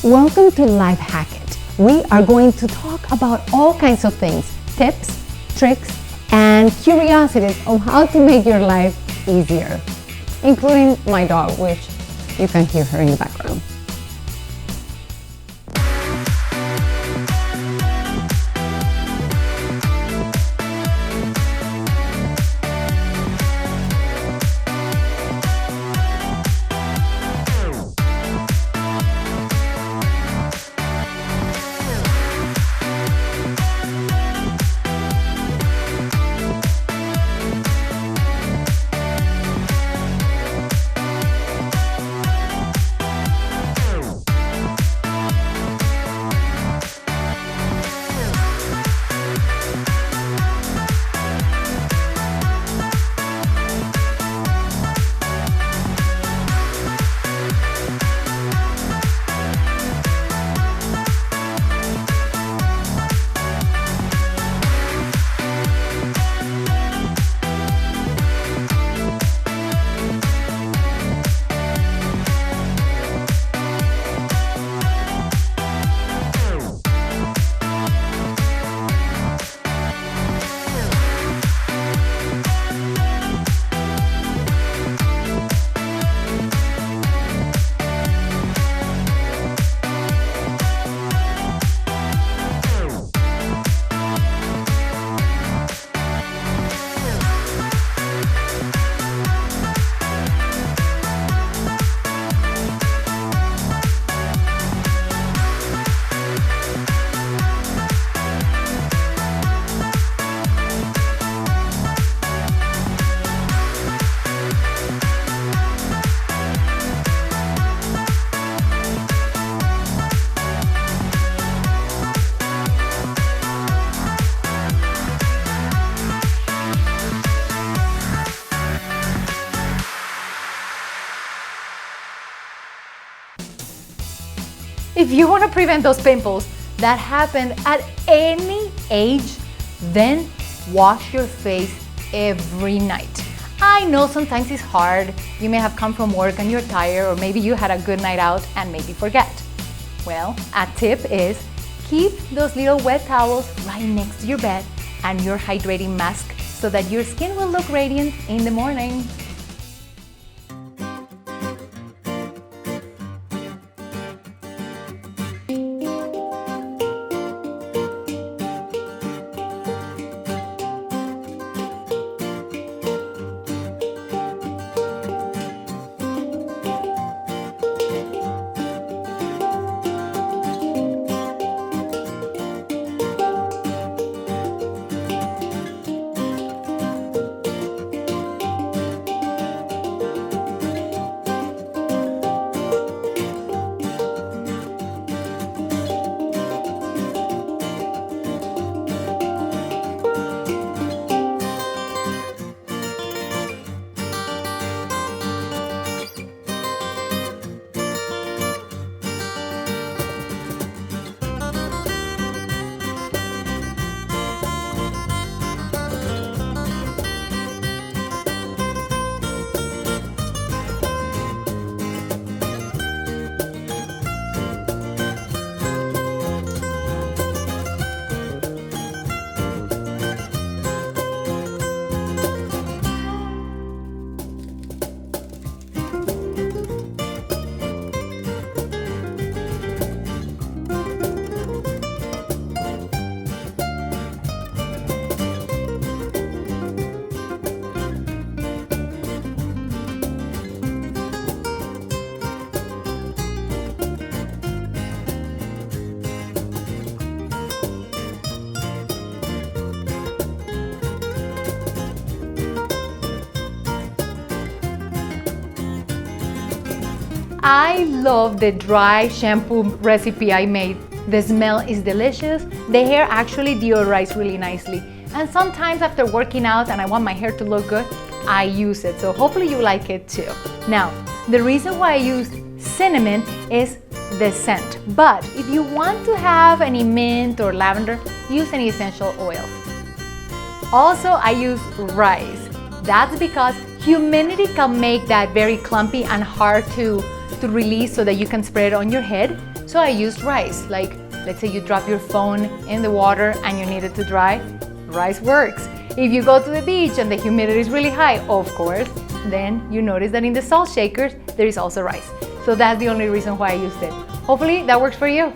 Welcome to LifeHackit. We are going to talk about all kinds of things, tips, tricks, and curiosities on how to make your life easier, including my dog, which you can hear her in the background. If you want to prevent those pimples that happen at any age, then wash your face every night. I know sometimes it's hard. You may have come from work and you're tired, or maybe you had a good night out and maybe forget. Well, a tip is keep those little wet towels right next to your bed and your hydrating mask so that your skin will look radiant in the morning. I love the dry shampoo recipe I made. The smell is delicious. The hair actually deodorizes really nicely. And sometimes after working out and I want my hair to look good, I use it. So hopefully you like it too. Now, the reason why I use cinnamon is the scent. But if you want to have any mint or lavender, use any essential oils. Also, I use rice. That's because humidity can make that very clumpy and hard to to release so that you can spread it on your head. So I used rice. Like, let's say you drop your phone in the water and you need it to dry, rice works. If you go to the beach and the humidity is really high, of course, then you notice that in the salt shakers, there is also rice. So that's the only reason why I used it. Hopefully that works for you.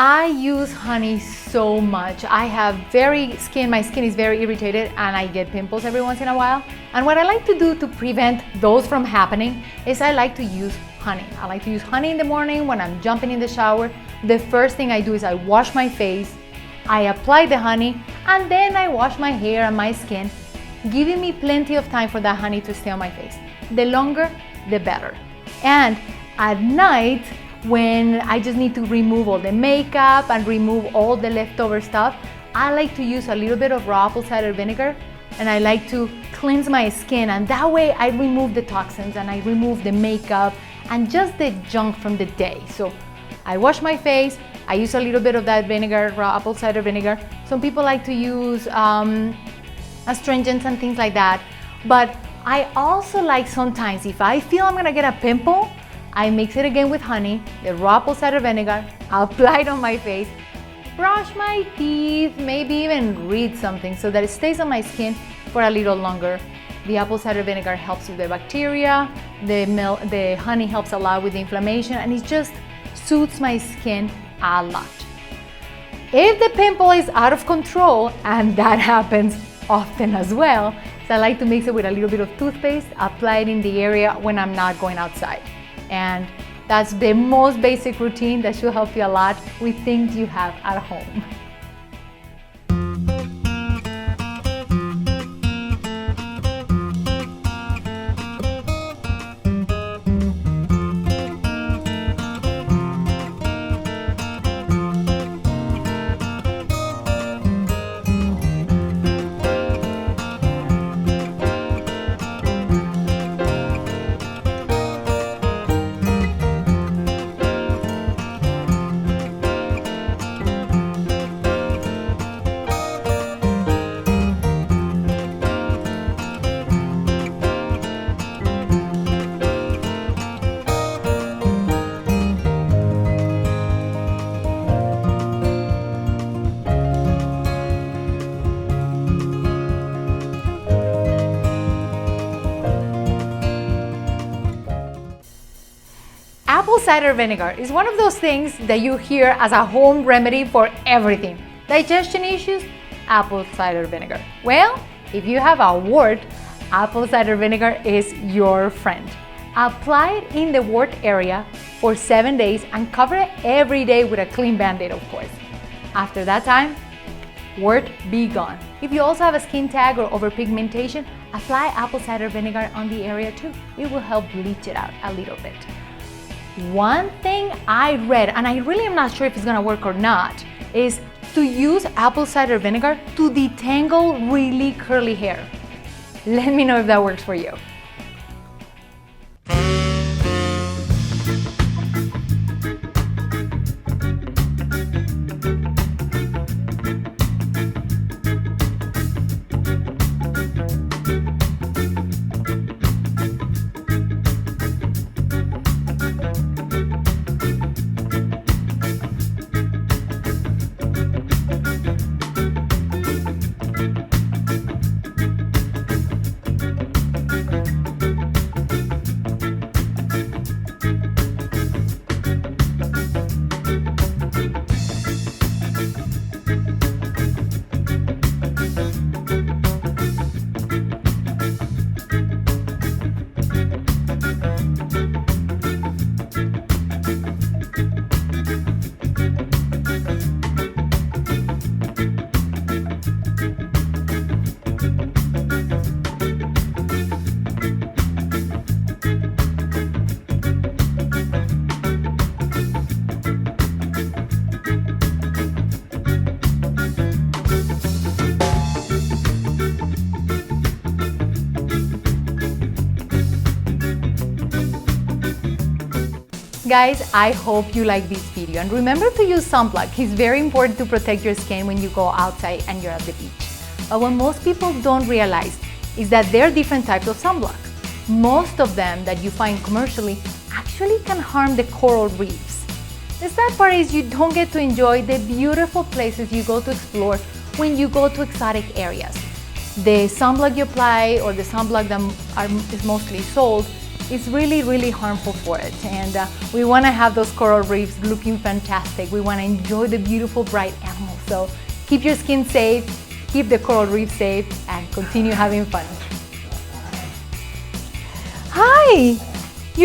I use honey so much. I have my skin is very irritated and I get pimples every once in a while. And what I like to do to prevent those from happening is I like to use honey. I like to use honey in the morning when I'm jumping in the shower. The first thing I do is I wash my face, I apply the honey, and then I wash my hair and my skin, giving me plenty of time for that honey to stay on my face. The longer, the better. And at night, when I just need to remove all the makeup and remove all the leftover stuff, I like to use a little bit of raw apple cider vinegar, and I like to cleanse my skin, and that way I remove the toxins and I remove the makeup and just the junk from the day. So I wash my face, I use a little bit of that vinegar, raw apple cider vinegar. Some people like to use astringents and things like that, but I also like sometimes if I feel I'm gonna get a pimple, I mix it again with honey, the raw apple cider vinegar, apply it on my face, brush my teeth, maybe even read something so that it stays on my skin for a little longer. The apple cider vinegar helps with the bacteria, the honey helps a lot with the inflammation, and it just soothes my skin a lot. If the pimple is out of control, and that happens often as well, so I like to mix it with a little bit of toothpaste, apply it in the area when I'm not going outside. And that's the most basic routine that should help you a lot with things you have at home. Apple cider vinegar is one of those things that you hear as a home remedy for everything. Digestion issues, apple cider vinegar. Well, if you have a wart, apple cider vinegar is your friend. Apply it in the wart area for 7 days and cover it every day with a clean Band-Aid, of course. After that time, wart be gone. If you also have a skin tag or overpigmentation, apply apple cider vinegar on the area too. It will help bleach it out a little bit. One thing I read, and I really am not sure if it's gonna work or not, is to use apple cider vinegar to detangle really curly hair. Let me know if that works for you. Guys, I hope you like this video, and remember to use sunblock. It's very important to protect your skin when you go outside and you're at the beach. But what most people don't realize is that there are different types of sunblock. Most of them that you find commercially actually can harm the coral reefs. The sad part is you don't get to enjoy the beautiful places you go to explore when you go to exotic areas. The sunblock you apply or the sunblock that is mostly sold is really harmful for it, and we want to have those coral reefs looking fantastic. We want to enjoy the beautiful bright animals. So keep your skin safe, keep the coral reef safe, and continue having fun. Hi!